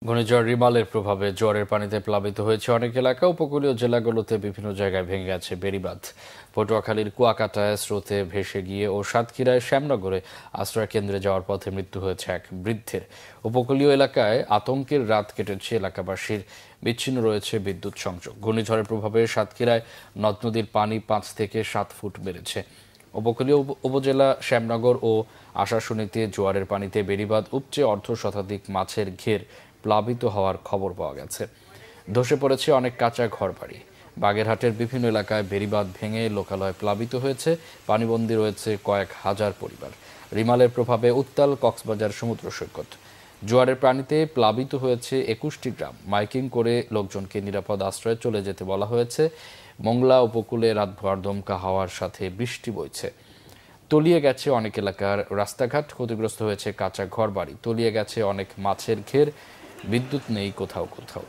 ঘূর্ণিঝড় রিমালের প্রভাবে জোয়ারের পানিতে প্লাবিত হয়েছে অনেক এলাকা। উপকূলীয় জেলাগুলোতে বিভিন্ন জায়গায় ভেঙে গেছে বেড়িবাঁধ। পটুয়াখালীর কুয়াকাটায় স্রোতে ভেসে গিয়ে ও সাতক্ষীরায় শ্যামনগরে আশ্রয় কেন্দ্রে যাওয়ার পথে মৃত্যু হয়েছে এক বৃদ্ধের। উপকূলীয় এলাকায় আতঙ্কের রাত কেটেছে এলাকাবাসীর। বিচ্ছিন্ন রয়েছে বিদ্যুৎ সংযোগ। ঘূর্ণিঝড়ের প্রভাবে সাতক্ষীরায় নদ নদীর পানি 5 থেকে 7 ফুট বেড়েছে। উপকূলীয় উপজেলা শ্যামনগর ও আশাশুনিতে জোয়ারের পানিতে বেড়িবাঁধ উপচে অর্ধশতাধিক মাছের ঘের প্লাবিত হওয়ার খবর পাওয়া গেছে। ধসে পড়েছে অনেক কাঁচা ঘরবাড়ি। বাগেরহাটের বিভিন্ন এলাকায় বেড়িবাঁধ ভেঙে লোকালয় প্লাবিত হয়েছে। পানিবন্দী রয়েছে কয়েক হাজার পরিবার। রিমালের প্রভাবে উত্তাল কক্সবাজার সমুদ্র সৈকত। জোয়ারের পানিতে প্লাবিত হয়েছে 21টি গ্রাম। মাইকিং করে লোকজনকে নিরাপদ আশ্রয়ে চলে যেতে বলা হয়েছে। মোংলা উপকূলে রাতভর দমকা হাওয়ার সাথে বৃষ্টি বইছে। তলিয়ে গেছে অনেক এলাকার রাস্তাঘাট, ক্ষতিগ্রস্ত হয়েছে কাঁচা ঘরবাড়ি, তলিয়ে গেছে অনেক মাছের ঘের, বিদ্যুৎ নেই কোথাও কোথাও।